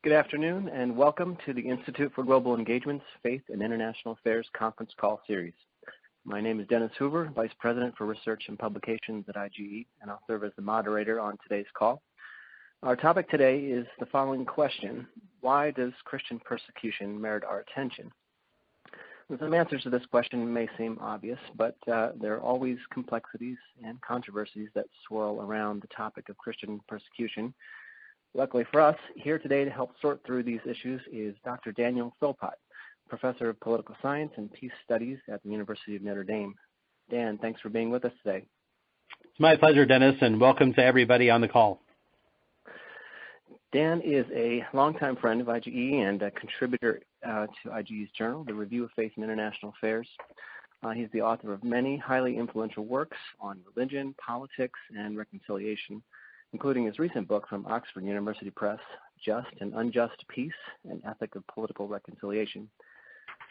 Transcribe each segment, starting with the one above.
Good afternoon and welcome to the Institute for Global Engagement's Faith and International Affairs Conference Call Series. My name is Dennis Hoover, Vice President for Research and Publications at IGE, and I'll serve as the moderator on today's call. Our topic today is the following question: why does Christian persecution merit our attention? Some answers to this question may seem obvious, but there are always complexities and controversies that swirl around the topic of Christian persecution. Luckily for us, here today to help sort through these issues is Dr. Daniel Philpott, Professor of Political Science and Peace Studies at the University of Notre Dame. Dan, thanks for being with us today. It's my pleasure, Dennis, and welcome to everybody on the call. Dan is a longtime friend of IGE and a contributor to IGE's journal, The Review of Faith and International Affairs. He's the author of many highly influential works on religion, politics, and reconciliation, including his recent book from Oxford University Press, Just and Unjust Peace, An Ethic of Political Reconciliation.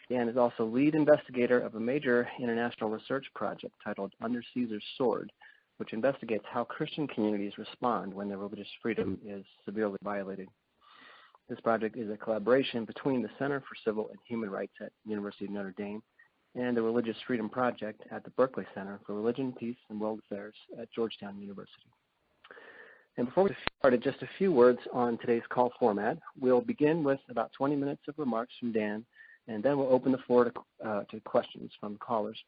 Dan is also lead investigator of a major international research project titled Under Caesar's Sword, which investigates how Christian communities respond when their religious freedom is severely violated. This project is a collaboration between the Center for Civil and Human Rights at University of Notre Dame and the Religious Freedom Project at the Berkley Center for Religion, Peace, and World Affairs at Georgetown University. And before we get started, just a few words on today's call format. We'll begin with about 20 minutes of remarks from Dan, and then we'll open the floor to questions from callers.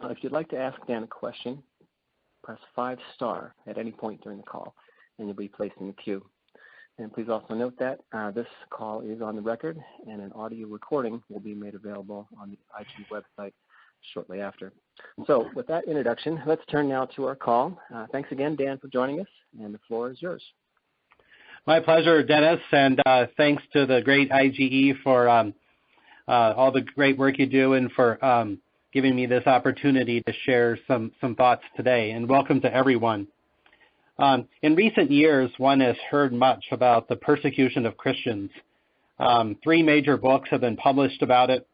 If you'd like to ask Dan a question, press 5* at any point during the call, and you'll be placed in the queue. And please also note that this call is on the record, and an audio recording will be made available on the IG website shortly after. So with that introduction, let's turn now to our call. Thanks again, Dan, for joining us, and the floor is yours. My pleasure, Dennis, and thanks to the great IGE for all the great work you do and for giving me this opportunity to share some thoughts today, and welcome to everyone. In recent years, one has heard much about the persecution of Christians. 3 major books have been published about it.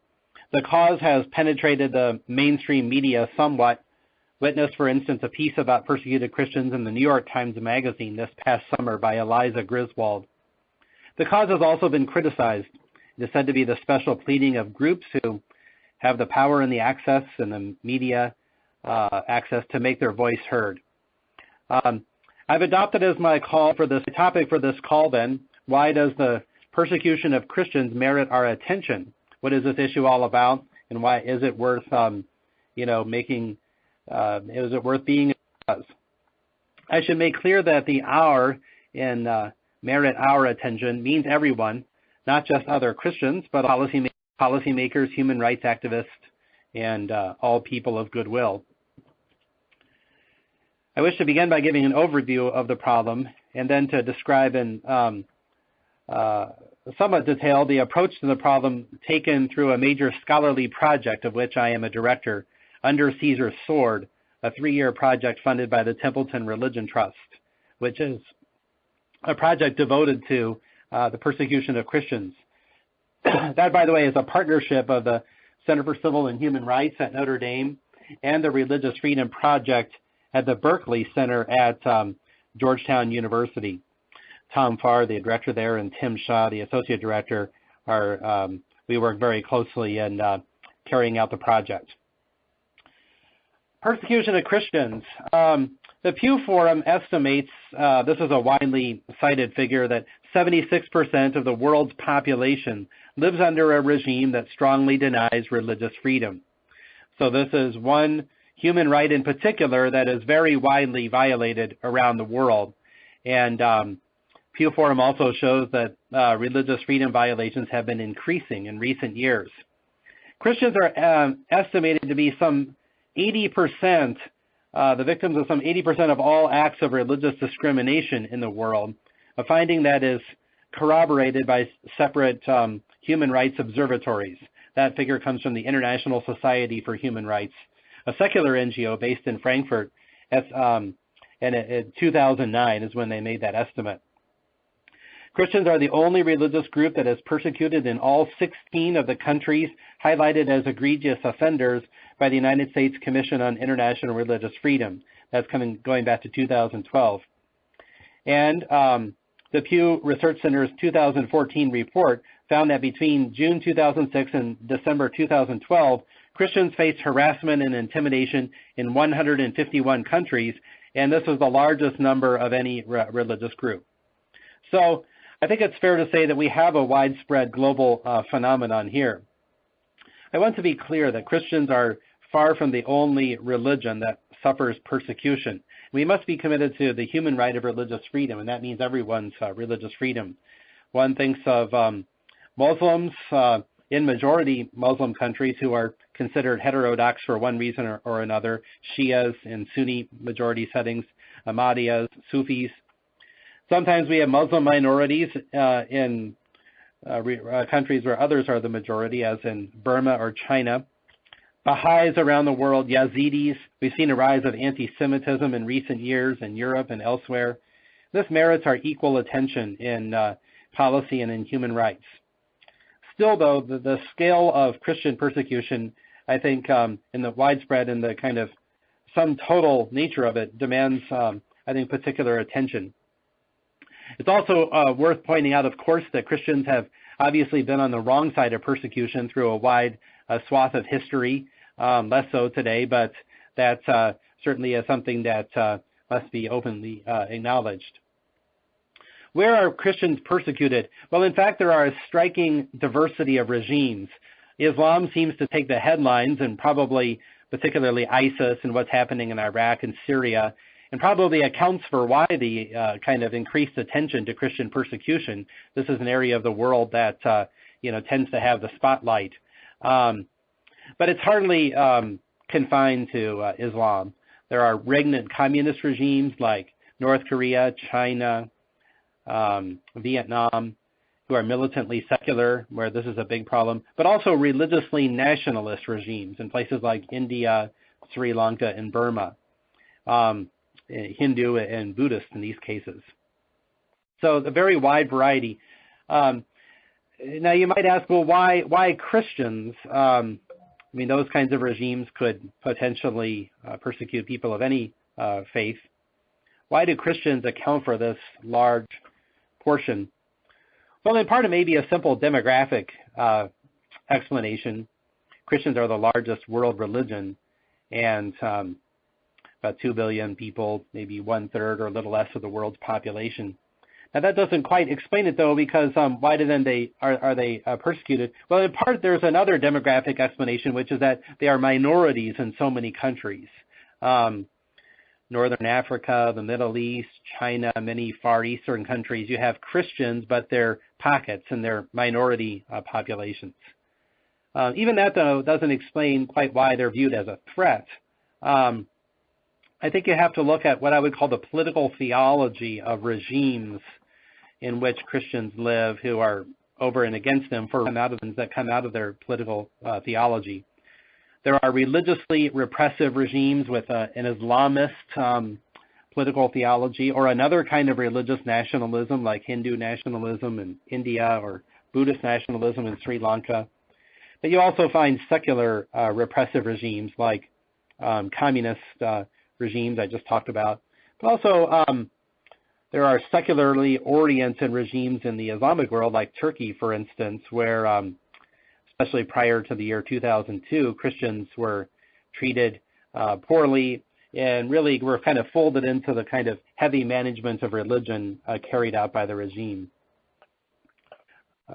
The cause has penetrated the mainstream media somewhat. Witness, for instance, a piece about persecuted Christians in the New York Times Magazine this past summer by Eliza Griswold. The cause has also been criticized. It is said to be the special pleading of groups who have the power and the access and the media access to make their voice heard. I've adopted as my call for this topic for this call then, why does the persecution of Christians merit our attention? What is this issue all about, and why is it worth, is it worth being? I should make clear that the "our" in merit our attention means everyone, not just other Christians, but policymakers, human rights activists, and all people of goodwill. I wish to begin by giving an overview of the problem, and then to describe in somewhat detail the approach to the problem taken through a major scholarly project of which I am a director, Under Caesar's Sword, a 3-year project funded by the Templeton Religion Trust, which is a project devoted to the persecution of Christians. That, by the way, is a partnership of the Center for Civil and Human Rights at Notre Dame and the Religious Freedom Project at the Berkley Center at Georgetown University. Tom Farr, the director there, and Tim Shaw, the associate director, we work very closely in carrying out the project. Persecution of Christians. The Pew Forum estimates, this is a widely cited figure, that 76% of the world's population lives under a regime that strongly denies religious freedom. So this is one human right in particular that is very widely violated around the world. And Pew Forum also shows that religious freedom violations have been increasing in recent years. Christians are estimated to be some 80%, the victims of some 80% of all acts of religious discrimination in the world, a finding that is corroborated by separate human rights observatories. That figure comes from the International Society for Human Rights, a secular NGO based in Frankfurt, and in 2009 is when they made that estimate. Christians are the only religious group that is persecuted in all 16 of the countries highlighted as egregious offenders by the United States Commission on International Religious Freedom. That's going back to 2012. And The Pew Research Center's 2014 report found that between June 2006 and December 2012, Christians faced harassment and intimidation in 151 countries, and this was the largest number of any religious group. So I think it's fair to say that we have a widespread global phenomenon here. I want to be clear that Christians are far from the only religion that suffers persecution. We must be committed to the human right of religious freedom, and that means everyone's religious freedom. One thinks of Muslims in majority Muslim countries who are considered heterodox for one reason or another, Shias in Sunni majority settings, Ahmadiyas, Sufis. Sometimes we have Muslim minorities in countries where others are the majority, as in Burma or China. Baha'is around the world, Yazidis. We've seen a rise of anti-Semitism in recent years in Europe and elsewhere. This merits our equal attention in policy and in human rights. Still, though, the scale of Christian persecution, I think, in the widespread and the kind of sum total nature of it demands, I think, particular attention. It's also worth pointing out, of course, that Christians have obviously been on the wrong side of persecution through a wide swath of history, less so today, but that certainly is something that must be openly acknowledged. Where are Christians persecuted? Well, in fact, there are a striking diversity of regimes. Islam seems to take the headlines, and probably particularly ISIS and what's happening in Iraq and Syria, and probably accounts for why the kind of increased attention to Christian persecution. This is an area of the world that tends to have the spotlight. But it's hardly confined to Islam. There are regnant communist regimes like North Korea, China, Vietnam, who are militantly secular, where this is a big problem, but also religiously nationalist regimes in places like India, Sri Lanka, and Burma, Hindu and Buddhist in these cases. So a very wide variety. Now you might ask, well, why Christians? Those kinds of regimes could potentially persecute people of any faith. Why do Christians account for this large portion? Well, in part it may be a simple demographic explanation. Christians are the largest world religion, and about 2 billion people, maybe 1/3 or a little less of the world's population. Now that doesn't quite explain it, though, because why then are they persecuted? Well, in part there's another demographic explanation, which is that they are minorities in so many countries. Northern Africa, the Middle East, China, many Far Eastern countries, you have Christians, but they're pockets and they're minority populations. Even that, though, doesn't explain quite why they're viewed as a threat. I think you have to look at what I would call the political theology of regimes in which Christians live, who are over and against them for that come out of their political theology. There are religiously repressive regimes with an Islamist political theology, or another kind of religious nationalism like Hindu nationalism in India or Buddhist nationalism in Sri Lanka. But you also find secular repressive regimes like communist regimes I just talked about. But also there are secularly oriented regimes in the Islamic world, like Turkey, for instance, where especially prior to the year 2002, Christians were treated poorly and really were kind of folded into the kind of heavy management of religion carried out by the regime.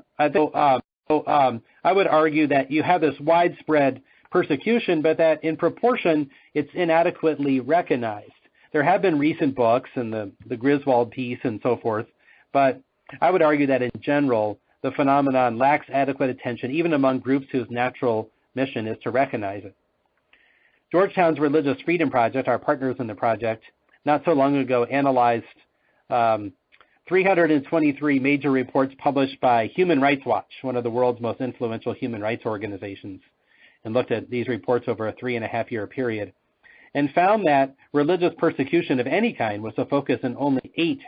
I would argue that you have this widespread persecution, but that in proportion it's inadequately recognized. There have been recent books and the Griswold piece and so forth, but I would argue that in general the phenomenon lacks adequate attention, even among groups whose natural mission is to recognize it. Georgetown's Religious Freedom Project, our partners in the project, not so long ago analyzed 323 major reports published by Human Rights Watch, one of the world's most influential human rights organizations, and looked at these reports over a 3.5-year period, and found that religious persecution of any kind was a focus in only 8,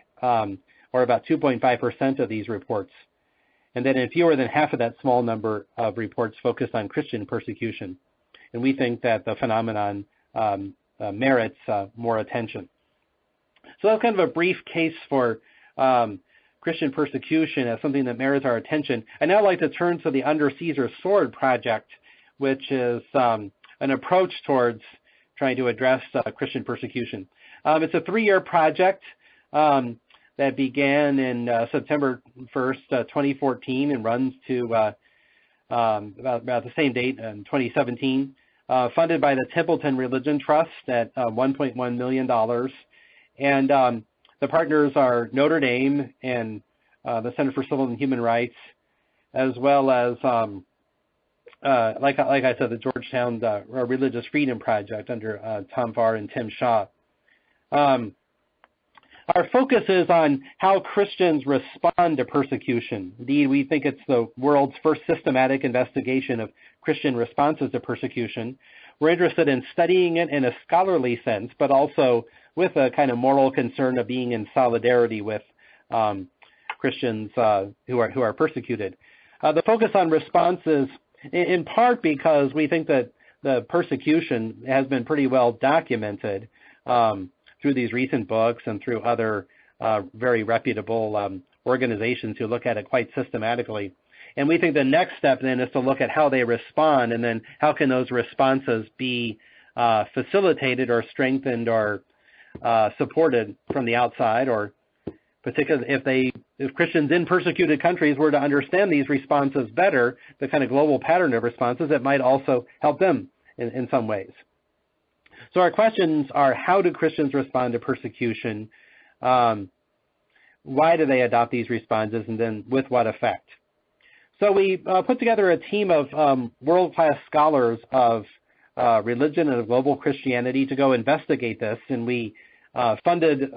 or about 2.5% of these reports, and that in fewer than half of that small number of reports focused on Christian persecution. And we think that the phenomenon merits more attention. So that's kind of a brief case for Christian persecution as something that merits our attention, I'd now like to turn to the Under Caesar's Sword project, which is an approach towards trying to address Christian persecution. It's a 3-year project that began in September 1st, 2014, and runs to about the same date in 2017, funded by the Templeton Religion Trust at $1.1 million. And the partners are Notre Dame and the Center for Civil and Human Rights, as well as, like I said, the Georgetown Religious Freedom Project under Tom Farr and Tim Shaw. Our focus is on how Christians respond to persecution. Indeed, we think it's the world's first systematic investigation of Christian responses to persecution. We're interested in studying it in a scholarly sense, but also with a kind of moral concern of being in solidarity with Christians who are persecuted. The focus on response is in part because we think that the persecution has been pretty well documented through these recent books and through other very reputable organizations who look at it quite systematically. And we think the next step then is to look at how they respond, and then how can those responses be facilitated or strengthened or supported from the outside, or particularly if Christians in persecuted countries were to understand these responses better, the kind of global pattern of responses, it might also help them in some ways. So our questions are, how do Christians respond to persecution? Why do they adopt these responses, and then with what effect? So we put together a team of world-class scholars of religion and of global Christianity to go investigate this, and we funded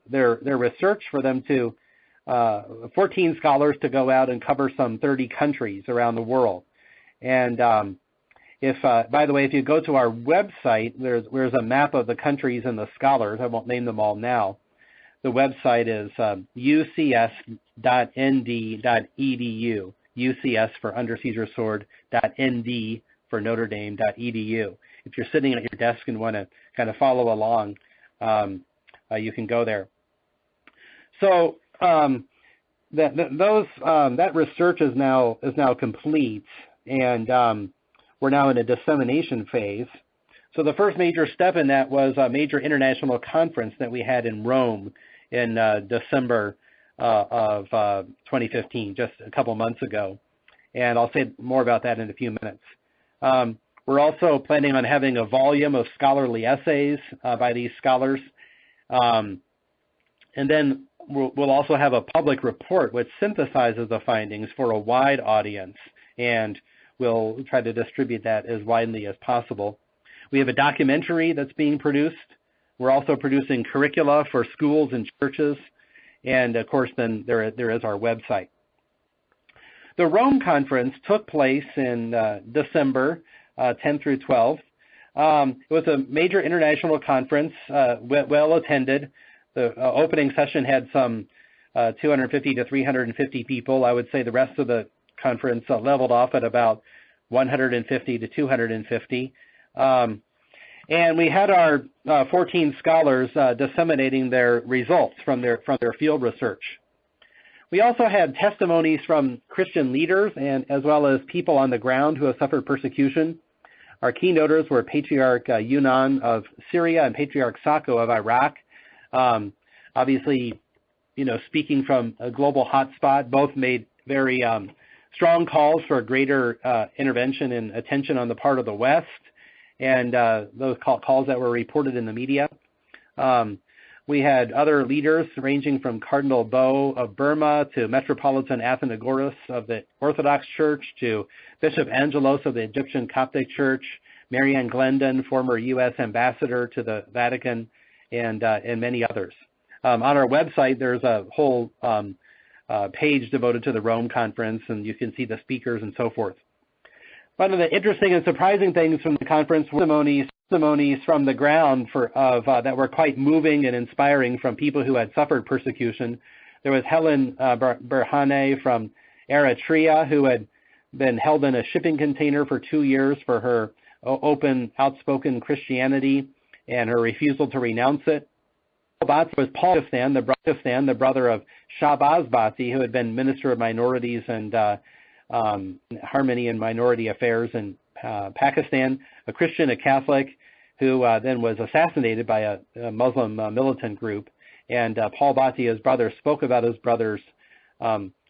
their research for them to 14 scholars to go out and cover some 30 countries around the world. And by the way, if you go to our website, there's a map of the countries and the scholars. I won't name them all now. The website is ucs.nd.edu, UCS for Under Caesar's Sword, .nd for Notre Dame.edu. If you're sitting at your desk and want to kind of follow along, you can go there. So that research is now complete, and we're now in a dissemination phase. So the first major step in that was a major international conference that we had in Rome in December of 2015, just a couple months ago. And I'll say more about that in a few minutes. We're also planning on having a volume of scholarly essays by these scholars. And then we'll also have a public report which synthesizes the findings for a wide audience, and we'll try to distribute that as widely as possible. We have a documentary that's being produced. We're also producing curricula for schools and churches. And, of course, then there is our website. The Rome conference took place in December 10 through 12. It was a major international conference, well attended. The opening session had some 250 to 350 people. I would say the rest of the conference leveled off at about 150 to 250. And we had our 14 scholars disseminating their results from their field research. We also had testimonies from Christian leaders and as well as people on the ground who have suffered persecution. Our keynoters were Patriarch Yunan of Syria and Patriarch Sako of Iraq. Obviously, speaking from a global hotspot, both made very strong calls for greater intervention and attention on the part of the West, and those calls that were reported in the media. We had other leaders ranging from Cardinal Bo of Burma to Metropolitan Athenagoras of the Orthodox Church to Bishop Angelos of the Egyptian Coptic Church, Marianne Glendon, former U.S. ambassador to the Vatican, and many others. On our website, there's a whole page devoted to the Rome conference, and you can see the speakers and so forth. One of the interesting and surprising things from the conference were testimonies from the ground that were quite moving and inspiring from people who had suffered persecution. There was Helen Berhane from Eritrea, who had been held in a shipping container for 2 years for her open, outspoken Christianity and her refusal to renounce it. Bhatzi was Paul Pakistan, the brother of Shahbaz Bhatzi, who had been Minister of Minorities and Harmony and Minority Affairs in Pakistan, a Christian, a Catholic, who then was assassinated by a Muslim militant group. And Paul Bhatzi, his brother, spoke about his brother's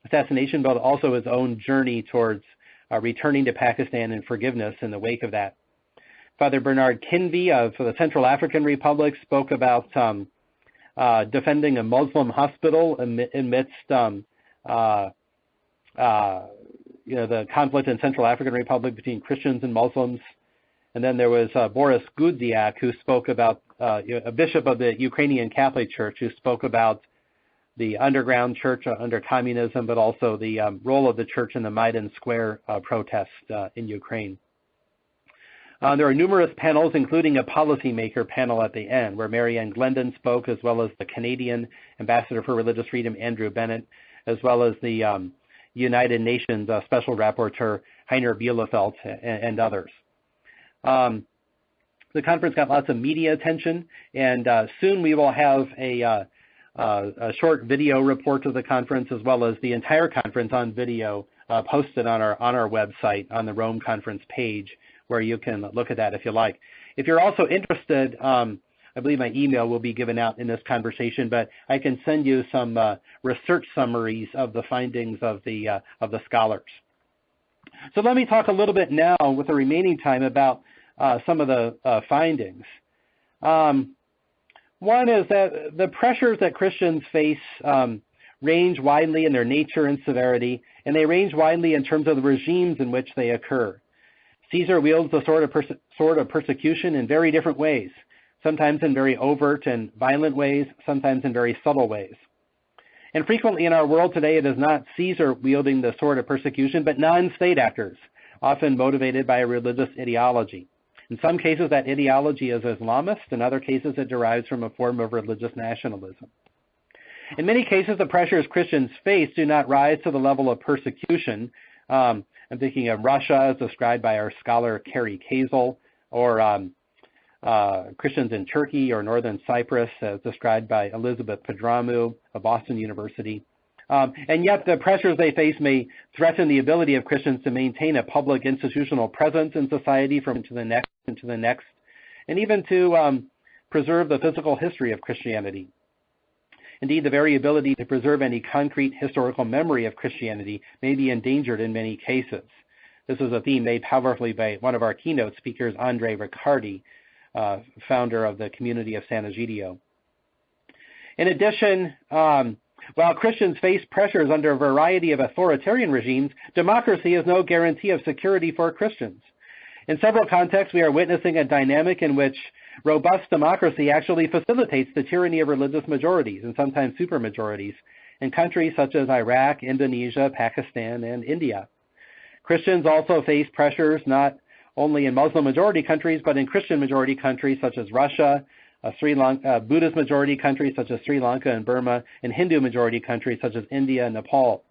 assassination, but also his own journey towards returning to Pakistan and forgiveness in the wake of that. Father Bernard Kinvey of the Central African Republic spoke about defending a Muslim hospital amidst the conflict in Central African Republic between Christians and Muslims. And then there was Boris Gudziak, who spoke about a bishop of the Ukrainian Catholic Church, who spoke about the underground church under communism, but also the role of the church in the Maidan Square protest in Ukraine. There are numerous panels, including a policymaker panel at the end, where Marianne Glendon spoke, as well as the Canadian Ambassador for Religious Freedom, Andrew Bennett, as well as the United Nations Special Rapporteur, Heiner Bielefeld, and others. The conference got lots of media attention, and soon we will have a short video report of the conference, as well as the entire conference on video posted on our website on the Rome Conference page, where you can look at that if you like. If you're also interested, I believe my email will be given out in this conversation, but I can send you some research summaries of the findings of the scholars. So let me talk a little bit now, with the remaining time, about some of the findings. One is that the pressures that Christians face range widely in their nature and severity, and they range widely in terms of the regimes in which they occur. Caesar wields the sword of persecution in very different ways, sometimes in very overt and violent ways, sometimes in very subtle ways. And frequently in our world today, it is not Caesar wielding the sword of persecution, but non-state actors, often motivated by a religious ideology. In some cases, that ideology is Islamist. In other cases, it derives from a form of religious nationalism. In many cases, the pressures Christians face do not rise to the level of persecution. I'm thinking of Russia, as described by our scholar Kerry Kazel, or Christians in Turkey or northern Cyprus, as described by Elizabeth Padramu of Boston University. And yet the pressures they face may threaten the ability of Christians to maintain a public institutional presence in society from into the next, and even to preserve the physical history of Christianity. Indeed, the very ability to preserve any concrete historical memory of Christianity may be endangered in many cases. This is a theme made powerfully by one of our keynote speakers, Andre Riccardi, founder of the community of San Egidio. In addition, while Christians face pressures under a variety of authoritarian regimes, democracy is no guarantee of security for Christians. In several contexts, we are witnessing a dynamic in which robust democracy actually facilitates the tyranny of religious majorities, and sometimes supermajorities, in countries such as Iraq, Indonesia, Pakistan, and India. Christians also face pressures not only in Muslim majority countries, but in Christian majority countries such as Russia, Sri Lanka, Buddhist majority countries such as Sri Lanka and Burma, and Hindu majority countries such as India and Nepal.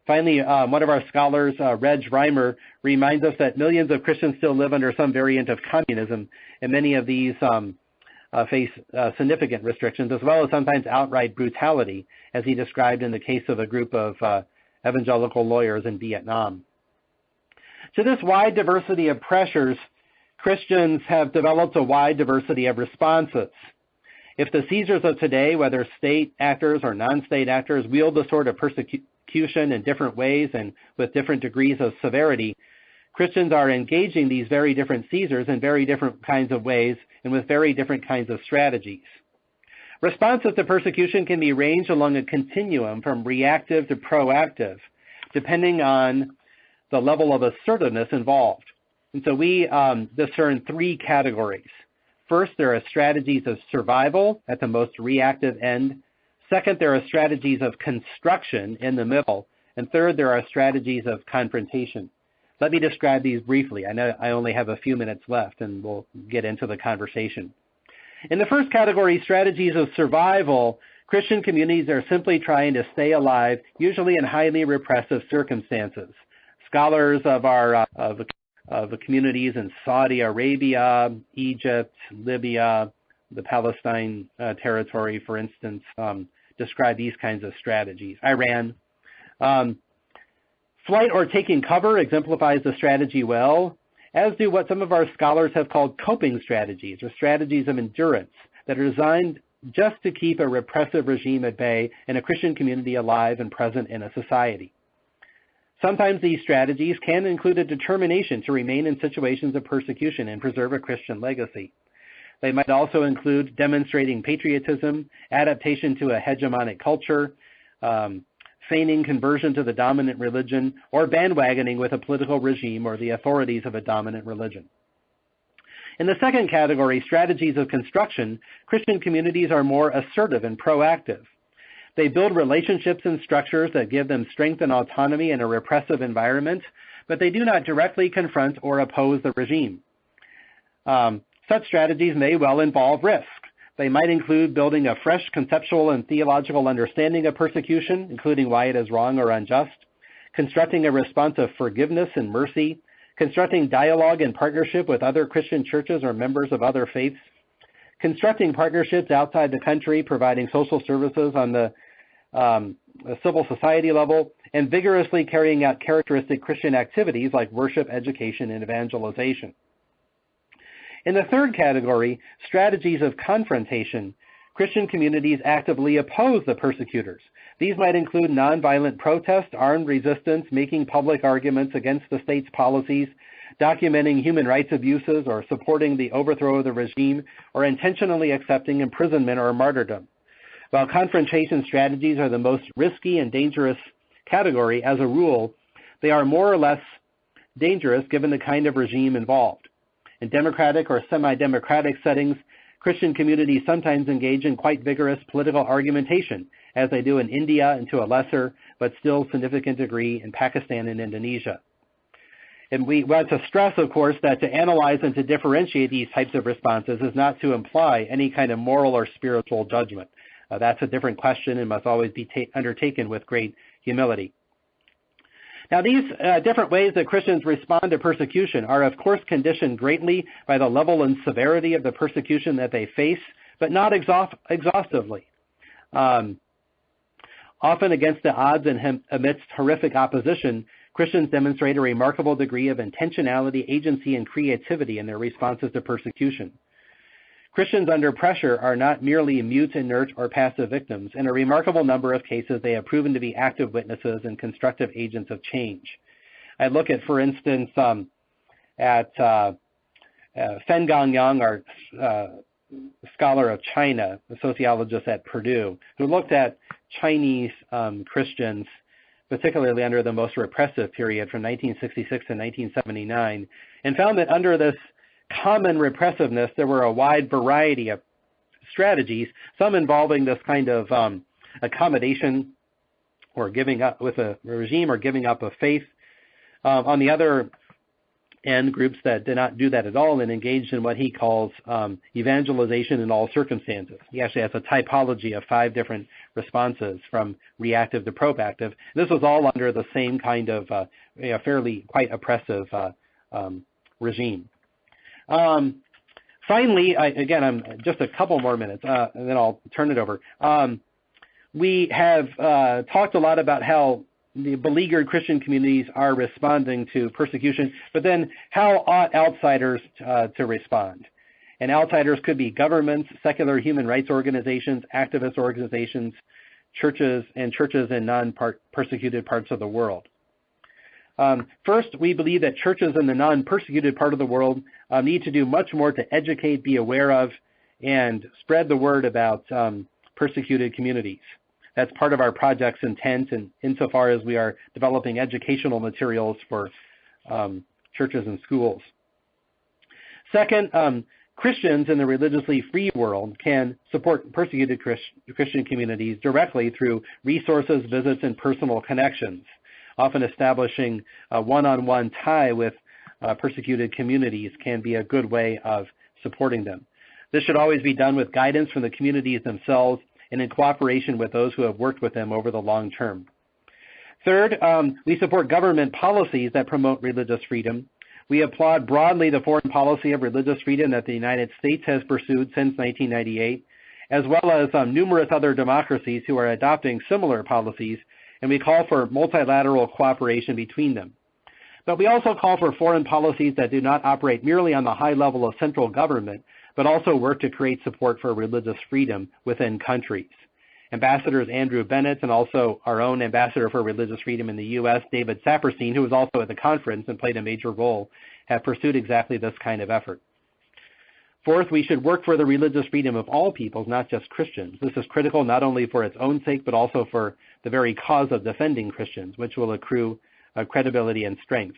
Finally, one of our scholars, Reg Reimer, reminds us that millions of Christians still live under some variant of communism, and many of these face significant restrictions, as well as sometimes outright brutality, as he described in the case of a group of evangelical lawyers in Vietnam. To this wide diversity of pressures, Christians have developed a wide diversity of responses. If the Caesars of today, whether state actors or non-state actors, wield the sword of persecution in different ways and with different degrees of severity, Christians are engaging these very different Caesars in very different kinds of ways and with very different kinds of strategies. Responses to persecution can be ranged along a continuum from reactive to proactive, depending on the level of assertiveness involved. And so we discern three categories. First, there are strategies of survival at the most reactive end. Second, there are strategies of construction in the middle. And third, there are strategies of confrontation. Let me describe these briefly. I know I only have a few minutes left, and we'll get into the conversation. In the first category, strategies of survival, Christian communities are simply trying to stay alive, usually in highly repressive circumstances. Scholars of the communities in Saudi Arabia, Egypt, Libya, the Palestine territory, for instance, describe these kinds of strategies. Iran. Flight or taking cover exemplifies the strategy well, as do what some of our scholars have called coping strategies, or strategies of endurance that are designed just to keep a repressive regime at bay and a Christian community alive and present in a society. Sometimes these strategies can include a determination to remain in situations of persecution and preserve a Christian legacy. They might also include demonstrating patriotism, adaptation to a hegemonic culture, feigning conversion to the dominant religion, or bandwagoning with a political regime or the authorities of a dominant religion. In the second category, strategies of construction, Christian communities are more assertive and proactive. They build relationships and structures that give them strength and autonomy in a repressive environment, but they do not directly confront or oppose the regime. Such strategies may well involve risk. They might include building a fresh conceptual and theological understanding of persecution, including why it is wrong or unjust, constructing a response of forgiveness and mercy, constructing dialogue and partnership with other Christian churches or members of other faiths, constructing partnerships outside the country, providing social services on the civil society level, and vigorously carrying out characteristic Christian activities like worship, education, and evangelization. In the third category, strategies of confrontation, Christian communities actively oppose the persecutors. These might include nonviolent protest, armed resistance, making public arguments against the state's policies, documenting human rights abuses, or supporting the overthrow of the regime, or intentionally accepting imprisonment or martyrdom. While confrontation strategies are the most risky and dangerous category, as a rule, they are more or less dangerous given the kind of regime involved. In democratic or semi-democratic settings, Christian communities sometimes engage in quite vigorous political argumentation, as they do in India and to a lesser but still significant degree in Pakistan and Indonesia. And we want to stress, of course, that to analyze and to differentiate these types of responses is not to imply any kind of moral or spiritual judgment. That's a different question and must always be undertaken with great humility. Now, these different ways that Christians respond to persecution are, of course, conditioned greatly by the level and severity of the persecution that they face, but not exhaustively. Often against the odds and amidst horrific opposition, Christians demonstrate a remarkable degree of intentionality, agency, and creativity in their responses to persecution. Christians under pressure are not merely mute, inert, or passive victims. In a remarkable number of cases, they have proven to be active witnesses and constructive agents of change. I look at, for instance, at Fen Gangyang, our scholar of China, a sociologist at Purdue, who looked at Chinese Christians, particularly under the most repressive period from 1966 to 1979, and found that under this common repressiveness, there were a wide variety of strategies, some involving this kind of accommodation or giving up with a regime or giving up of faith. On the other end, groups that did not do that at all and engaged in what he calls evangelization in all circumstances. He actually has a typology of 5 different responses from reactive to proactive. This was all under the same kind of fairly quite oppressive regime. Finally, I'm just a couple more minutes, and then I'll turn it over. We have talked a lot about how the beleaguered Christian communities are responding to persecution, but then how ought outsiders to respond? And outsiders could be governments, secular human rights organizations, activist organizations, churches in non-persecuted parts of the world. First, we believe that churches in the non-persecuted part of the world need to do much more to educate, be aware of, and spread the word about persecuted communities. That's part of our project's intent, and insofar as we are developing educational materials for churches and schools. Second, Christians in the religiously free world can support persecuted Christian communities directly through resources, visits, and personal connections. Often establishing a one-on-one tie with persecuted communities can be a good way of supporting them. This should always be done with guidance from the communities themselves and in cooperation with those who have worked with them over the long term. Third, we support government policies that promote religious freedom. We applaud broadly the foreign policy of religious freedom that the United States has pursued since 1998, as well as numerous other democracies who are adopting similar policies, and we call for multilateral cooperation between them. But we also call for foreign policies that do not operate merely on the high level of central government, but also work to create support for religious freedom within countries. Ambassadors Andrew Bennett and also our own Ambassador for Religious Freedom in the U.S., David Saperstein, who was also at the conference and played a major role, have pursued exactly this kind of effort. Fourth, we should work for the religious freedom of all peoples, not just Christians. This is critical not only for its own sake, but also for the very cause of defending Christians, which will accrue credibility and strength.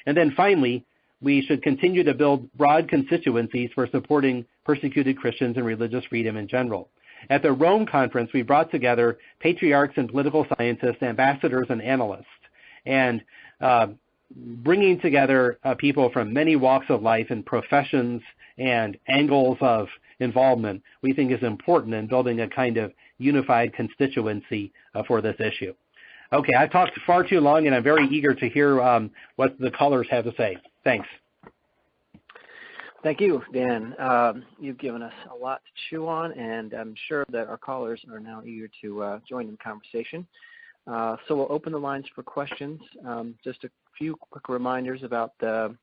And then finally, we should continue to build broad constituencies for supporting persecuted Christians and religious freedom in general. At the Rome conference, we brought together patriarchs and political scientists, ambassadors and analysts, and bringing together people from many walks of life and professions and angles of involvement, we think is important in building a kind of unified constituency for this issue. Okay, I've talked far too long, and I'm very eager to hear what the callers have to say. Thanks. Thank you, Dan. You've given us a lot to chew on, and I'm sure that our callers are now eager to join in the conversation. So we'll open the lines for questions. Just a few quick reminders about the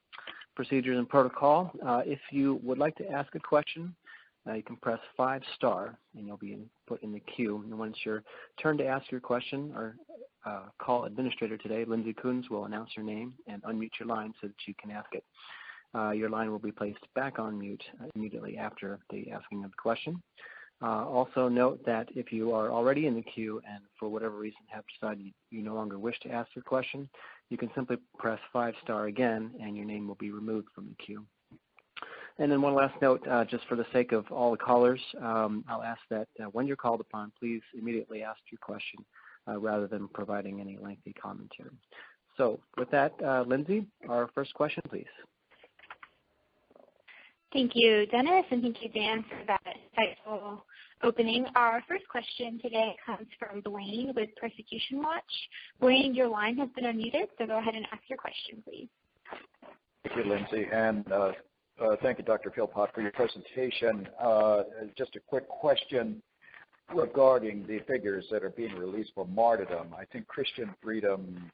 procedures and protocol. If you would like to ask a question, you can press 5* and you'll be put in the queue. And once your turn to ask your question, our call administrator today, Lindsay Coons, will announce your name and unmute your line so that you can ask it. Your line will be placed back on mute immediately after the asking of the question. Also note that if you are already in the queue and for whatever reason have decided you no longer wish to ask your question, you can simply press 5* again and your name will be removed from the queue. And then one last note, just for the sake of all the callers, I'll ask that when you're called upon, please immediately ask your question rather than providing any lengthy commentary. So with that, Lindsay, our first question, please. Thank you, Dennis, and thank you, Dan, for that insightful opening. Our first question today comes from Blaine with Persecution Watch. Blaine, your line has been unmuted, so go ahead and ask your question, please. Thank you, Lindsay, and thank you, Dr. Philpott, for your presentation. Just a quick question regarding the figures that are being released for martyrdom. I think Christian Freedom,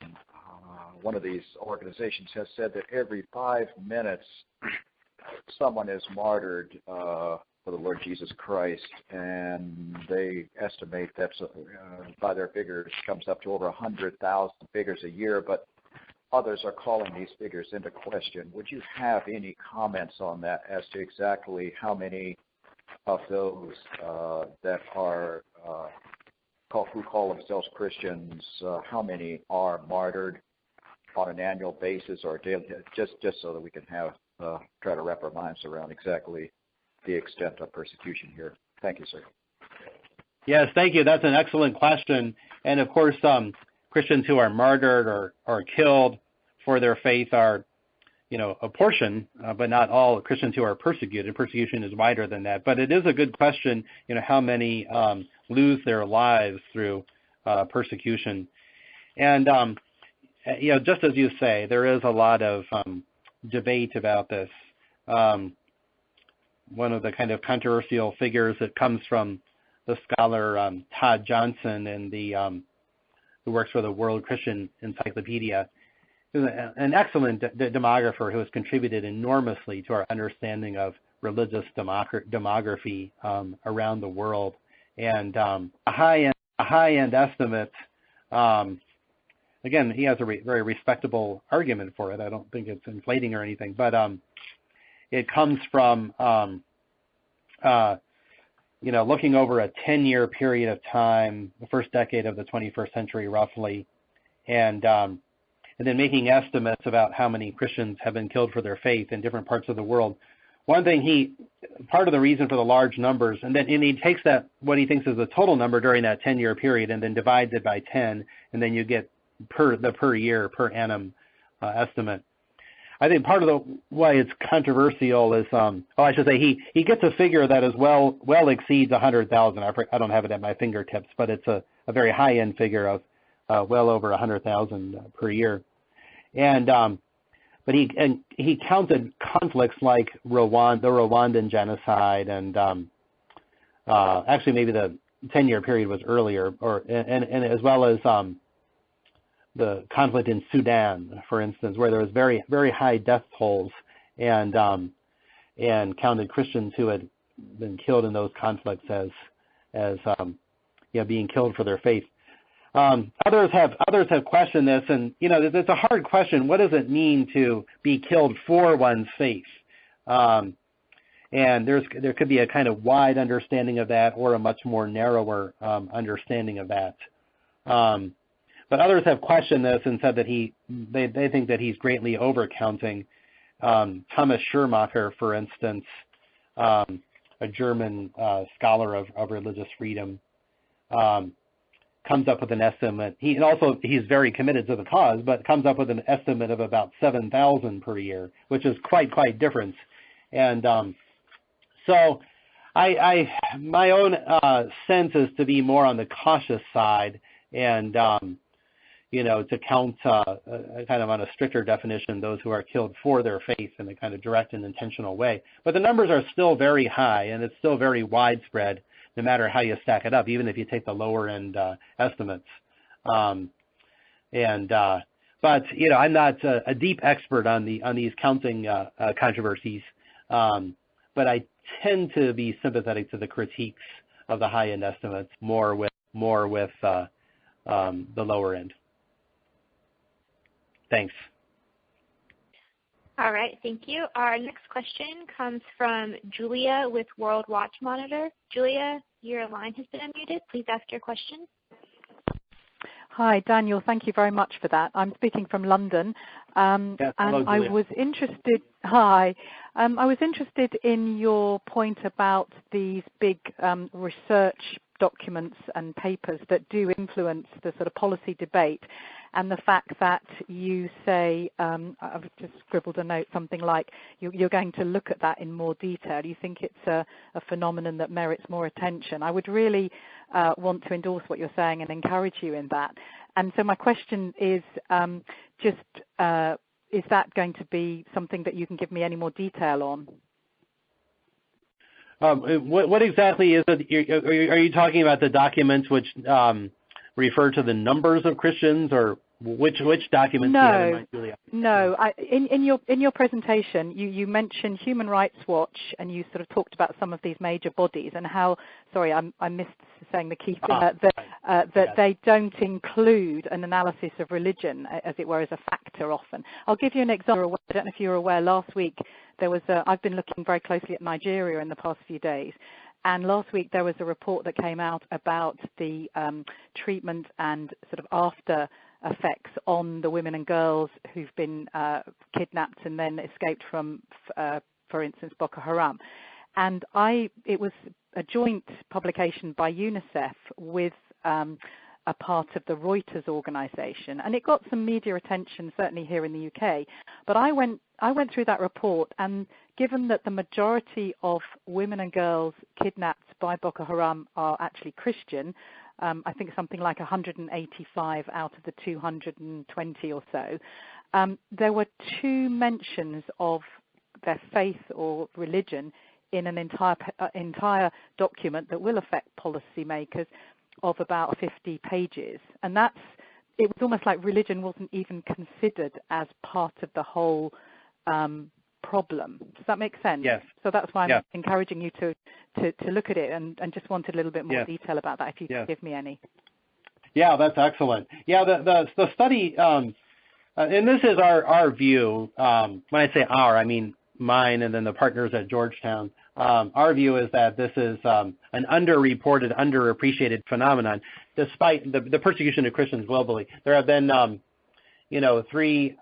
one of these organizations, has said that every 5 minutes someone is martyred for the Lord Jesus Christ, and they estimate that by their figures comes up to over 100,000 figures a year, but others are calling these figures into question. Would you have any comments on that as to exactly how many of those that are who call themselves Christians, how many are martyred on an annual basis or daily, just so that we can have try to wrap our minds around exactly the extent of persecution here. Thank you, sir. Yes, thank you. That's an excellent question. And of course, Christians who are martyred or killed for their faith are, a portion, but not all Christians who are persecuted. Persecution is wider than that. But it is a good question, how many lose their lives through persecution. And, just as you say, there is a lot of debate about this. One of the kind of controversial figures that comes from the scholar Todd Johnson and who works for the World Christian Encyclopedia, is an excellent demographer who has contributed enormously to our understanding of religious demography around the world. And a high-end estimate. Again, he has a very respectable argument for it. I don't think it's inflating or anything, but it comes from looking over a 10-year period of time, the first decade of the 21st century, roughly, and then making estimates about how many Christians have been killed for their faith in different parts of the world. One thing part of the reason for the large numbers, and he takes that, what he thinks is the total number during that 10-year period, and then divides it by 10, and then you get per year, per annum estimate. I think part of why it's controversial is, I should say, he gets a figure that is well exceeds 100,000. I don't have it at my fingertips, but it's a very high-end figure of well over 100,000 per year. And but he counted conflicts like the Rwandan genocide, and actually maybe the 10-year period was earlier, and as well as the conflict in Sudan, for instance, where there was very, very high death tolls, and counted Christians who had been killed in those conflicts as being killed for their faith. Others have questioned this, and it's a hard question. What does it mean to be killed for one's faith? And there could be a kind of wide understanding of that, or a much more narrower understanding of that. But others have questioned this and said that they think that he's greatly overcounting. Thomas Schirmacher, for instance, a German scholar of religious freedom, comes up with an estimate. He's very committed to the cause, but comes up with an estimate of about 7,000 per year, which is quite different. And so my own sense is to be more on the cautious side, and to count kind of on a stricter definition those who are killed for their faith in a kind of direct and intentional way. But the numbers are still very high, and it's still very widespread, no matter how you stack it up, even if you take the lower end estimates. But I'm not a deep expert on these counting controversies, but I tend to be sympathetic to the critiques of the high end estimates more with the lower end. Thanks. All right, thank you. Our next question comes from Julia with World Watch Monitor. Julia, your line has been unmuted. Please ask your question. Hi, Daniel. Thank you very much for that. I'm speaking from London. Hello, Julia. I was interested. Hi. I was interested in your point about these big research documents and papers that do influence the sort of policy debate, and the fact that you say, I've just scribbled a note, something like you're going to look at that in more detail. You think it's a phenomenon that merits more attention. I would really want to endorse what you're saying and encourage you in that. And so my question is is that going to be something that you can give me any more detail on? What exactly is it? Are you talking about the documents which refer to the numbers of Christians, or which documents do you have in mind, Julia? No. In your presentation, you mentioned Human Rights Watch, and you sort of talked about some of these major bodies and how. Sorry, I missed saying the key thing that they don't include an analysis of religion, as it were, as a factor often. I'll give you an example. I don't know if you're aware. Last week there was I've been looking very closely at Nigeria in the past few days. And last week there was a report that came out about the treatment and sort of after effects on the women and girls who've been kidnapped and then escaped from, for instance, Boko Haram. And it was a joint publication by UNICEF with a part of the Reuters organization, and it got some media attention, certainly here in the UK. But I went through that report, and given that the majority of women and girls kidnapped by Boko Haram are actually Christian, I think something like 185 out of the 220 or so, there were 2 mentions of their faith or religion in an entire document that will affect policymakers of about 50 pages. And it was almost like religion wasn't even considered as part of the whole problem. Does that make sense? Yes. So that's why I'm encouraging you to look at it, and just wanted a little bit more detail about that, if you could give me any. Yeah, that's excellent. Yeah, the study, and this is our view. When I say our, I mean mine and then the partners at Georgetown. Our view is that this is an underreported, underappreciated phenomenon, despite the persecution of Christians globally. There have been, 3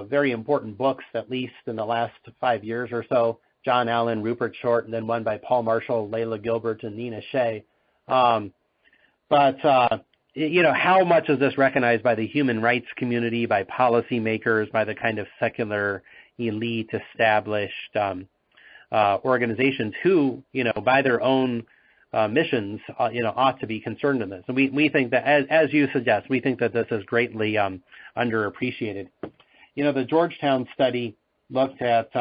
very important books, at least in the last 5 years or so. John Allen, Rupert Short, and then one by Paul Marshall, Layla Gilbert, and Nina Shea. But how much is this recognized by the human rights community, by policymakers, by the kind of secular elite established organizations who, by their own missions, ought to be concerned in this. And we think that, as you suggest, we think that this is greatly underappreciated. the Georgetown study looked at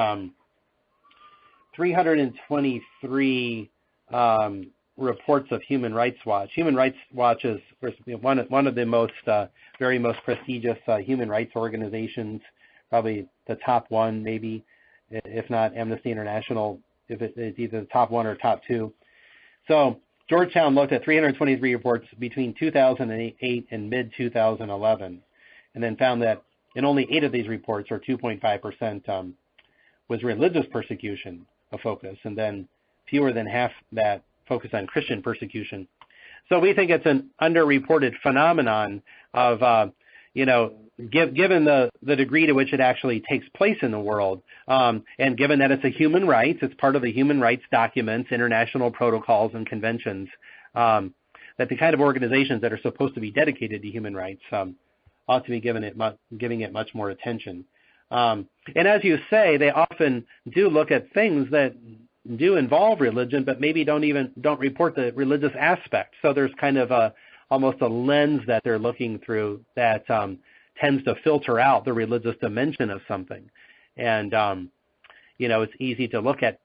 323 reports of Human Rights Watch. Human Rights Watch is one of the very most prestigious human rights organizations, probably the top one, maybe, if not Amnesty International, if it's either the top one or top two. So Georgetown looked at 323 reports between 2008 and mid-2011, and then found that in only 8 of these reports, or 2.5%, was religious persecution a focus, and then fewer than half that focused on Christian persecution. So we think it's an underreported phenomenon of, given the degree to which it actually takes place in the world, and given that it's a human right, it's part of the human rights documents, international protocols and conventions, that the kind of organizations that are supposed to be dedicated to human rights ought to be giving it much more attention. And as you say, they often do look at things that do involve religion, but maybe don't report the religious aspect. So there's kind of almost a lens that they're looking through that tends to filter out the religious dimension of something. And it's easy to look at.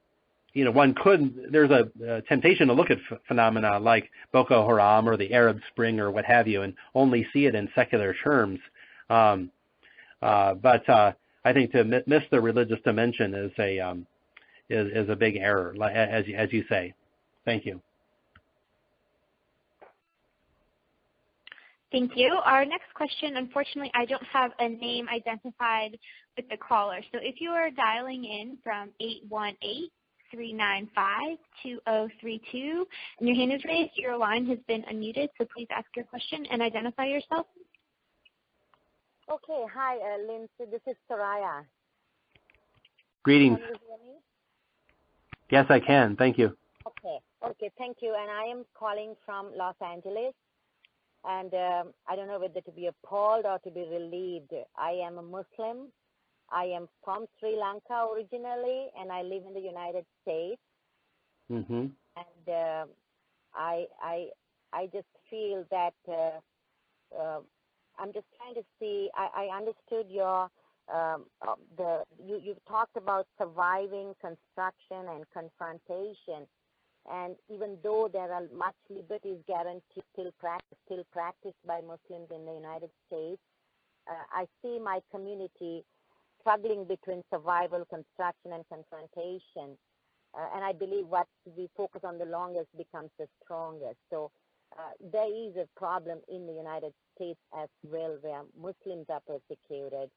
There's a temptation to look at phenomena like Boko Haram or the Arab Spring or what have you, and only see it in secular terms. But I think to miss the religious dimension is a big error, as you say. Thank you. Thank you. Our next question, unfortunately, I don't have a name identified with the caller. So if you are dialing in from 818-395-2032 and your hand is raised, your line has been unmuted, so please ask your question and identify yourself. Okay. Hi, Lindsay. This is Soraya. Greetings. Can you hear me? Yes, I can. Thank you. Okay. Thank you. And I am calling from Los Angeles. And I don't know whether to be appalled or to be relieved. I am a Muslim. I am from Sri Lanka originally, and I live in the United States. Mm-hmm. And I just feel that I'm just trying to see. I understood your you talked about surviving construction and confrontation, and even though there are much liberties guaranteed still practiced by Muslims in the United States, I see my community struggling between survival, construction, and confrontation, and I believe what we focus on the longest becomes the strongest. So there is a problem in the United States as well, where Muslims are persecuted.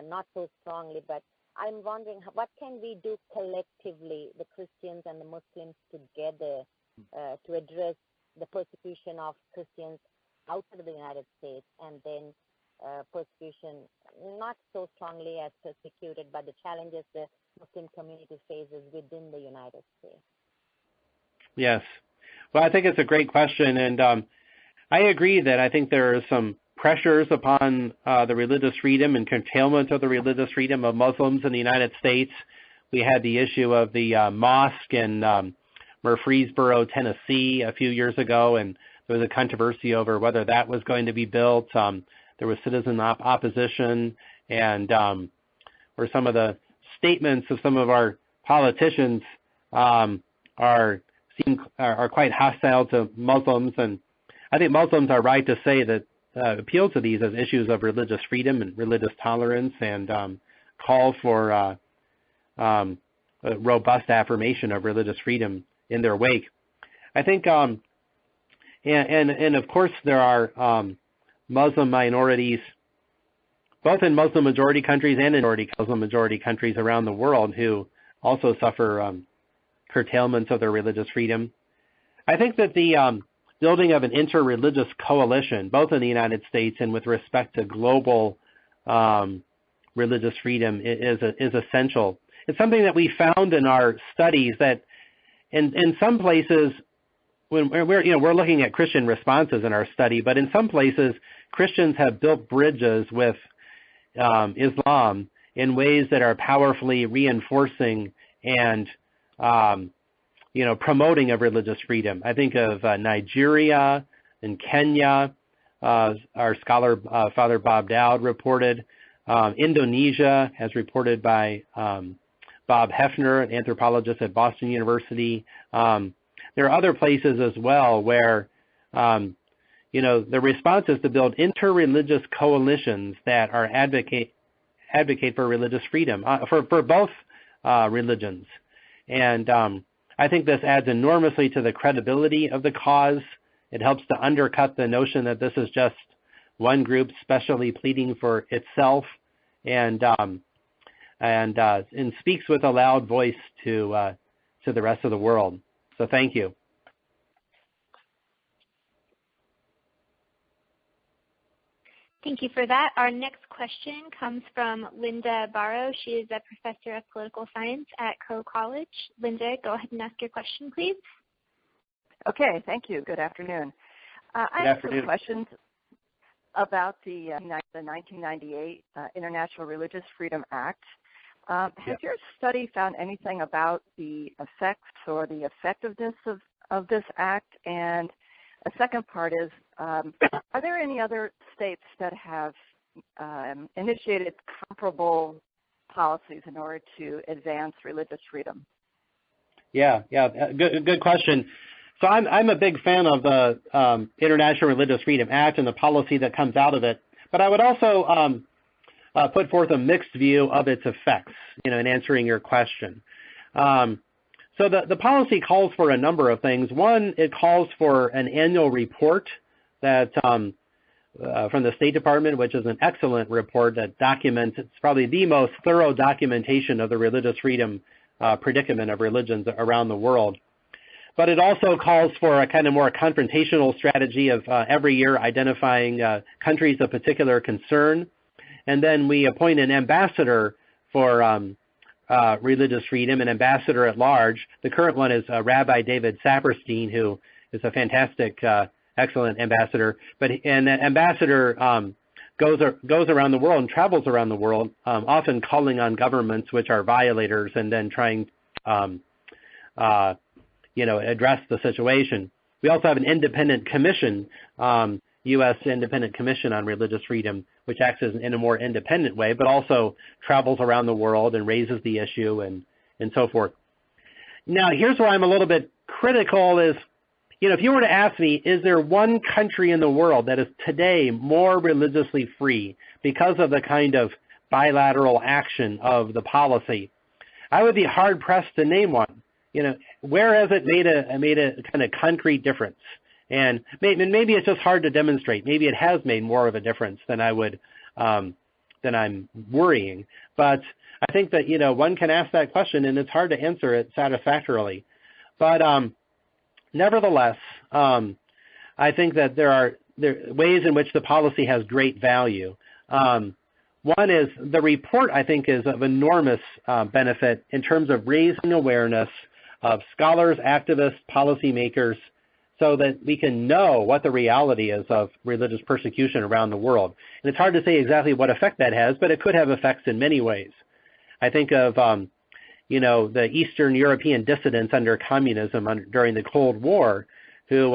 Not so strongly, but I'm wondering what can we do collectively, the Christians and the Muslims together, to address the persecution of Christians outside of the United States, and then persecution not so strongly as persecuted, but the challenges the Muslim community faces within the United States. Yes. Well, I think it's a great question, and I agree that I think there are some pressures upon the religious freedom and curtailment of the religious freedom of Muslims in the United States. We had the issue of the mosque in Murfreesboro, Tennessee, a few years ago, and there was a controversy over whether that was going to be built. There was citizen opposition, and or some of the statements of some of our politicians are quite hostile to Muslims, and I think Muslims are right to say that appeal to these as issues of religious freedom and religious tolerance, and call for a robust affirmation of religious freedom in their wake. I think, and of course there are Muslim minorities, both in Muslim majority countries and in Muslim majority countries around the world, who also suffer curtailments of their religious freedom. I think that the building of an interreligious coalition, both in the United States and with respect to global religious freedom, is essential. It's something that we found in our studies that in some places, when we're looking at Christian responses in our study, but in some places Christians have built bridges with Islam in ways that are powerfully reinforcing and promoting of religious freedom. I think of Nigeria and Kenya. Our scholar, Father Bob Dowd, reported Indonesia, as reported by Bob Hefner, an anthropologist at Boston University. There are other places as well where, the response is to build interreligious coalitions that are advocate for religious freedom for both religions. And I think this adds enormously to the credibility of the cause. It helps to undercut the notion that this is just one group specially pleading for itself, and speaks with a loud voice to the rest of the world. So thank you. Thank you for that. Our next question comes from Linda Barrow. She is a professor of political science at Coe College. Linda, go ahead and ask your question, please. Okay, thank you. Good afternoon. I have some questions about the 1998 International Religious Freedom Act. Has your study found anything about the effects or the effectiveness of this act? And a second part is, are there any other states that have initiated comparable policies in order to advance religious freedom? Yeah, good question. So I'm a big fan of the International Religious Freedom Act and the policy that comes out of it. But I would also put forth a mixed view of its effects, in answering your question. So the policy calls for a number of things. One, it calls for an annual report that from the State Department, which is an excellent report that documents, it's probably the most thorough documentation of the religious freedom predicament of religions around the world. But it also calls for a kind of more confrontational strategy of every year identifying countries of particular concern. And then we appoint an ambassador for religious freedom, an ambassador at large. The current one is Rabbi David Saperstein, who is a fantastic, excellent ambassador. And that ambassador goes around the world and travels around the world, often calling on governments which are violators and then trying address the situation. We also have an independent commission, U.S. Independent Commission on Religious Freedom, which acts in a more independent way, but also travels around the world and raises the issue and so forth. Now, here's where I'm a little bit critical is, if you were to ask me, is there one country in the world that is today more religiously free because of the kind of bilateral action of the policy? I would be hard-pressed to name one. Where has it made a kind of concrete difference? And maybe it's just hard to demonstrate. Maybe it has made more of a difference than than I'm worrying. But I think that one can ask that question, and it's hard to answer it satisfactorily. But nevertheless, I think that there are ways in which the policy has great value. One is the report, I think, is of enormous benefit in terms of raising awareness of scholars, activists, policymakers, so that we can know what the reality is of religious persecution around the world. And it's hard to say exactly what effect that has, but it could have effects in many ways. I think of, the Eastern European dissidents under communism during the Cold War, who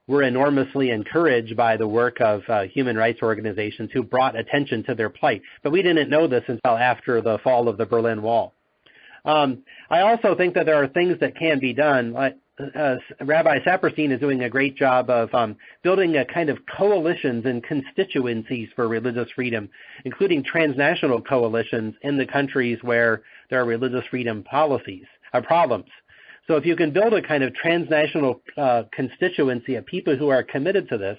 were enormously encouraged by the work of human rights organizations who brought attention to their plight. But we didn't know this until after the fall of the Berlin Wall. I also think that there are things that can be done. Rabbi Saperstein is doing a great job of building a kind of coalitions and constituencies for religious freedom, including transnational coalitions in the countries where there are religious freedom problems. So if you can build a kind of transnational constituency of people who are committed to this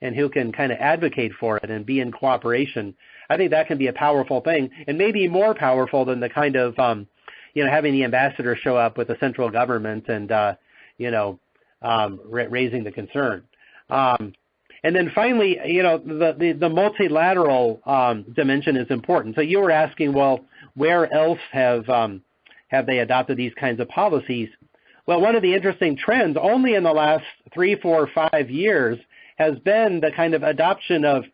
and who can kind of advocate for it and be in cooperation, I think that can be a powerful thing, and maybe more powerful than the kind of having the ambassador show up with the central government and, raising the concern. And then finally, the multilateral dimension is important. So you were asking, well, where else have they adopted these kinds of policies? Well, one of the interesting trends only in the last 3, 4, 5 years has been the kind of adoption of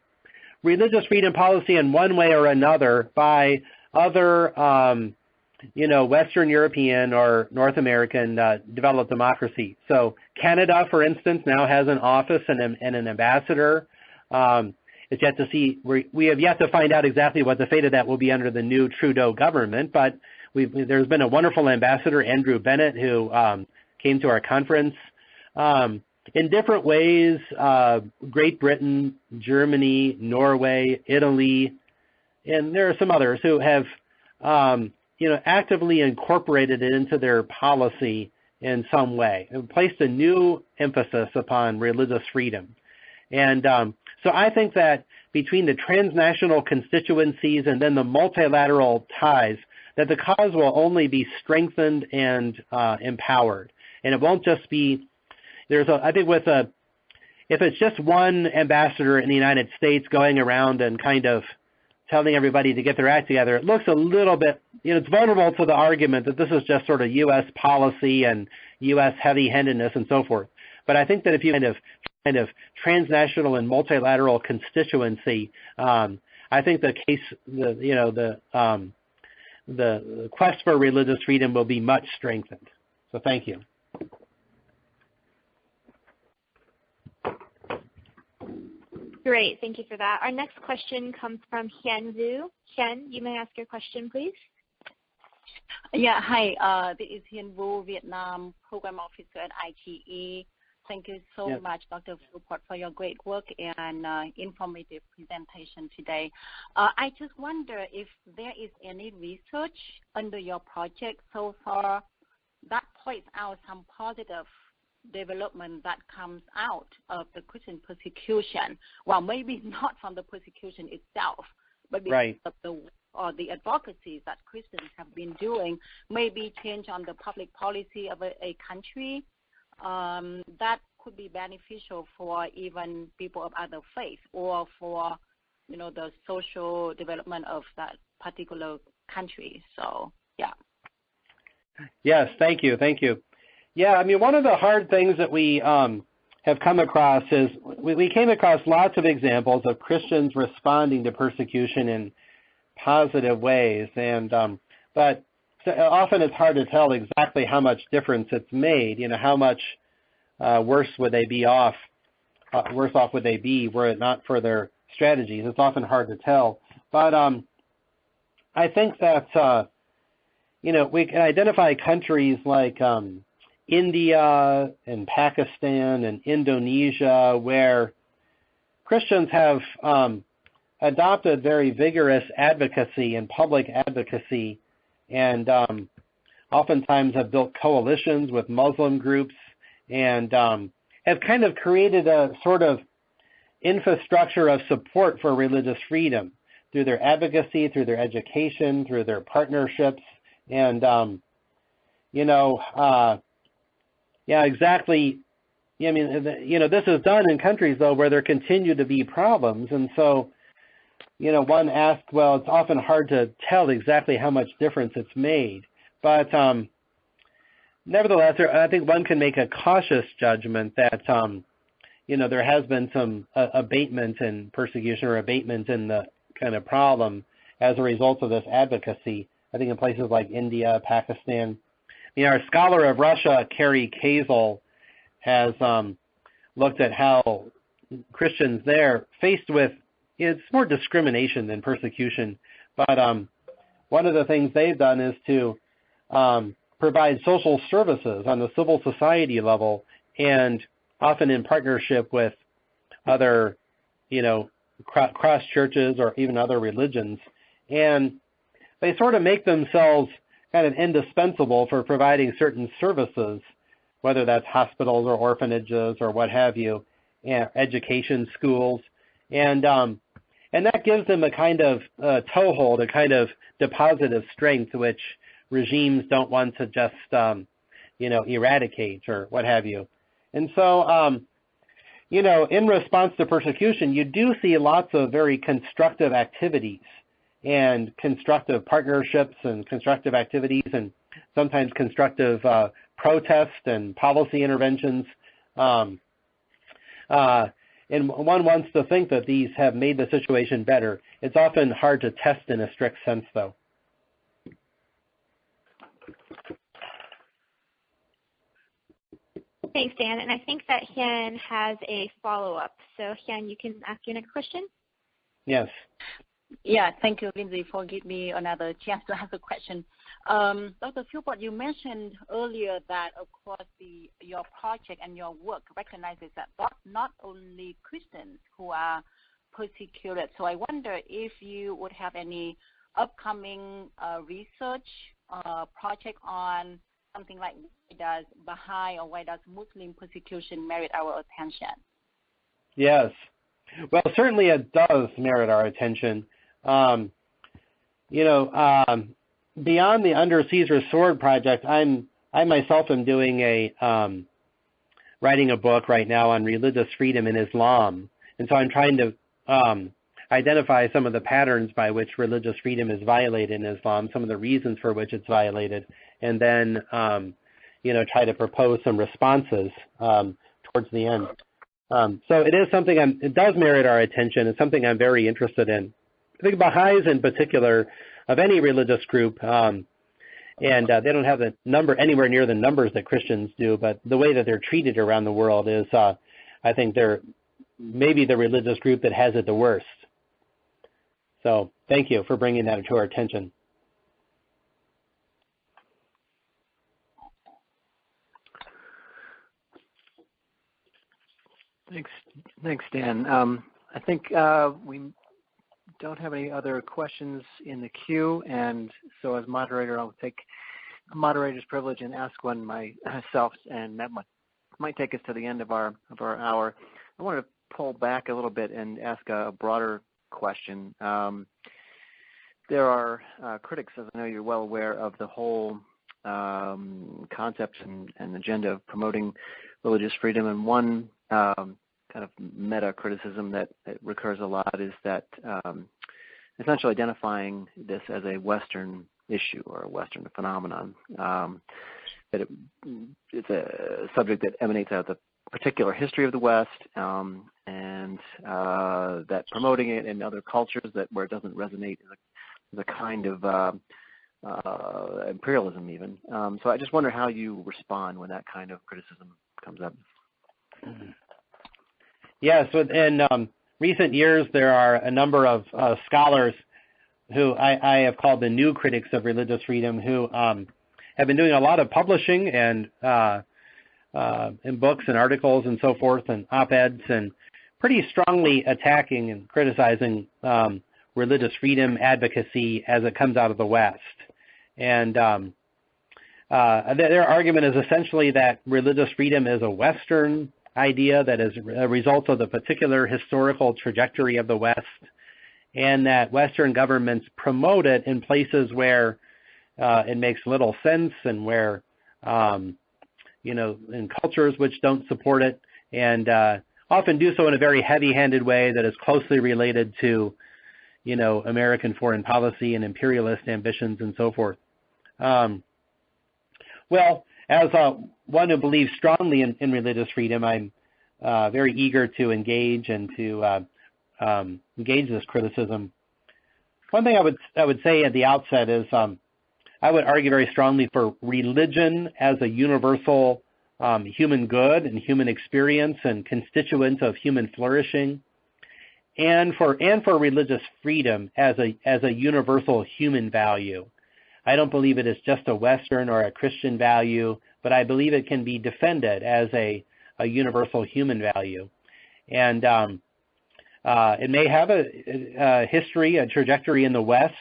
religious freedom policy in one way or another by other Western European or North American developed democracy. So Canada, for instance, now has an office and an ambassador. And it's yet to see. We have yet to find out exactly what the fate of that will be under the new Trudeau government. But there's been a wonderful ambassador, Andrew Bennett, who came to our conference. In different ways, Great Britain, Germany, Norway, Italy, and there are some others who have, actively incorporated it into their policy in some way and placed a new emphasis upon religious freedom. And so I think that between the transnational constituencies and then the multilateral ties, that the cause will only be strengthened and empowered. And it won't just be, if it's just one ambassador in the United States going around and kind of telling everybody to get their act together, it looks a little bit, it's vulnerable to the argument that this is just sort of U.S. policy and U.S. heavy-handedness and so forth. But I think that if you kind of transnational and multilateral constituency, I think the case, the quest for religious freedom will be much strengthened. So thank you. Great, thank you for that. Our next question comes from Hien Zhu. Hien, you may ask your question, please. Yeah, hi. This is Hien Vu, Vietnam Program Officer at ITE. Thank you so much, Dr. Philpott, for your great work and informative presentation today. I just wonder if there is any research under your project so far that points out some positive development that comes out of the Christian persecution. Well, maybe not from the persecution itself, but because of the advocacy that Christians have been doing, maybe change on the public policy of a country that could be beneficial for even people of other faiths or for, the social development of that particular country. So, yeah. Yes, thank you. Yeah, I mean, one of the hard things that we have come across is we came across lots of examples of Christians responding to persecution in positive ways, and but often it's hard to tell exactly how much difference it's made. How much worse would they be off? Worse off would they be were it not for their strategies? It's often hard to tell, but I think that we can identify countries like India and Pakistan and Indonesia, where Christians have adopted very vigorous advocacy and public advocacy, and oftentimes have built coalitions with Muslim groups and have kind of created a sort of infrastructure of support for religious freedom through their advocacy, through their education, through their partnerships, and yeah, exactly. I mean, this is done in countries, though, where there continue to be problems. And so, one asks, well, it's often hard to tell exactly how much difference it's made. But nevertheless, I think one can make a cautious judgment that, there has been some abatement in persecution or abatement in the kind of problem as a result of this advocacy. I think in places like India, Pakistan. Our scholar of Russia, Kerry Kazel, has looked at how Christians there faced with, it's more discrimination than persecution, but one of the things they've done is to provide social services on the civil society level, and often in partnership with other, cross churches or even other religions. And they sort of make themselves kind of indispensable for providing certain services, whether that's hospitals or orphanages or what have you, and education, schools, and that gives them a kind of toehold, a kind of deposit of strength, which regimes don't want to just eradicate or what have you. And so in response to persecution, you do see lots of very constructive activities and constructive partnerships and constructive activities and sometimes constructive protest and policy interventions. And one wants to think that these have made the situation better. It's often hard to test in a strict sense, though. Thanks, Dan. And I think that Hien has a follow-up. So, Hien, you can ask your next question. Yes. Yeah, thank you, Lindsay, for giving me another chance to ask a question. Dr. Philpott, you mentioned earlier that, of course, your project and your work recognizes that not only Christians who are persecuted. So I wonder if you would have any upcoming research project on something like why does Baha'i or why does Muslim persecution merit our attention? Yes. Well, certainly it does merit our attention. Beyond the Under Caesar's Sword project, I myself am doing writing a book right now on religious freedom in Islam, and so I'm trying to identify some of the patterns by which religious freedom is violated in Islam, some of the reasons for which it's violated, and then try to propose some responses towards the end. So it is something it does merit our attention. It's something I'm very interested in. I think Baha'is in particular, of any religious group, and they don't have the number anywhere near the numbers that Christians do, but the way that they're treated around the world is, I think they're maybe the religious group that has it the worst. So thank you for bringing that to our attention. Thanks, Dan. I think we don't have any other questions in the queue, and so as moderator, I'll take a moderator's privilege and ask one myself, and that might take us to the end of our hour. I want to pull back a little bit and ask a broader question. There are critics, as I know you're well aware, of the whole concept and agenda of promoting religious freedom, and one kind of meta criticism that recurs a lot is that essentially identifying this as a Western issue or a Western phenomenon, that it's a subject that emanates out of the particular history of the West, and that promoting it in other cultures where it doesn't resonate is a kind of imperialism even. So I just wonder how you respond when that kind of criticism comes up. Yes, in recent years there are a number of scholars who I have called the new critics of religious freedom, who have been doing a lot of publishing and in books and articles and so forth and op-eds, and pretty strongly attacking and criticizing religious freedom advocacy as it comes out of the West. And their argument is essentially that religious freedom is a Western idea that is a result of the particular historical trajectory of the West, and that Western governments promote it in places where it makes little sense, and where in cultures which don't support it, and often do so in a very heavy-handed way that is closely related to American foreign policy and imperialist ambitions and so forth. Well, as one who believes strongly in religious freedom, I'm very eager to engage and to engage this criticism. One thing I would say at the outset is I would argue very strongly for religion as a universal human good and human experience and constituent of human flourishing, and for religious freedom as a universal human value. I don't believe it is just a Western or a Christian value, but I believe it can be defended as a universal human value. And it may have a history, a trajectory in the West,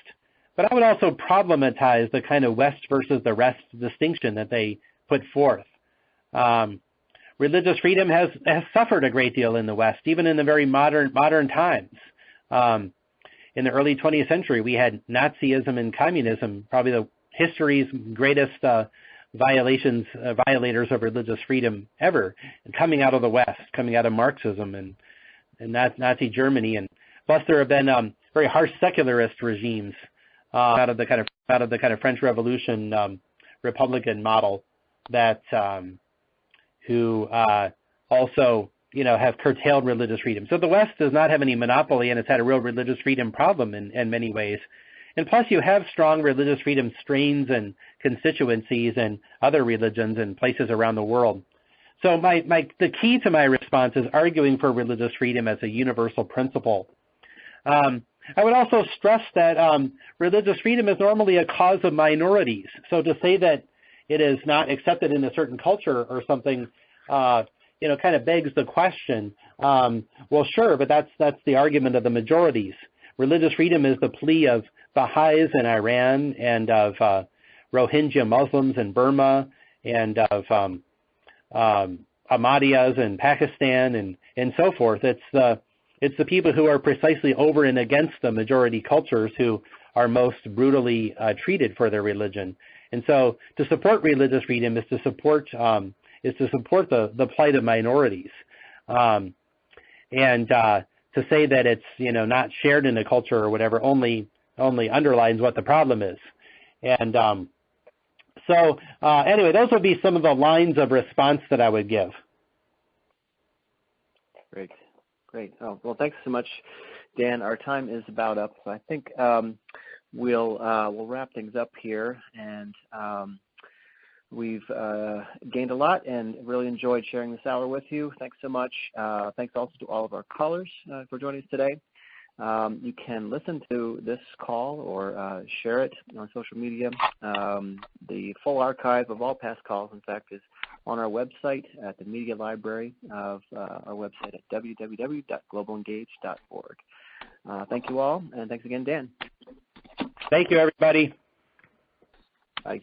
but I would also problematize the kind of West versus the rest distinction that they put forth. Religious freedom has suffered a great deal in the West, even in the very modern times. In the early 20th century, we had Nazism and communism, probably the history's greatest violators of religious freedom ever, coming out of the West, coming out of Marxism and Nazi Germany. And plus, there have been very harsh secularist regimes out of the kind of French Revolution Republican model that who also have curtailed religious freedom. So the West does not have any monopoly, and it's had a real religious freedom problem in many ways. And plus, you have strong religious freedom strains and constituencies and other religions and places around the world. So the key to my response is arguing for religious freedom as a universal principle. I would also stress that religious freedom is normally a cause of minorities. So to say that it is not accepted in a certain culture or something, kind of begs the question. Well, sure, but that's the argument of the majorities. Religious freedom is the plea of Baha'is in Iran and of Rohingya Muslims in Burma and of Ahmadiyas in Pakistan and so forth. It's the people who are precisely over and against the majority cultures who are most brutally treated for their religion. And so to support religious freedom is to support the plight of minorities. And to say that it's not shared in the culture or whatever only underlines what the problem is. And anyway, those would be some of the lines of response that I would give. Great. Oh, well, thanks so much, Dan. Our time is about up, so I think we'll wrap things up here. And we've gained a lot and really enjoyed sharing this hour with you. Thanks so much. Thanks also to all of our callers for joining us today. You can listen to this call or share it on social media. The full archive of all past calls, in fact, is on our website at the media library of our website at www.globalengage.org. Thank you all, and thanks again, Dan. Thank you, everybody. Bye.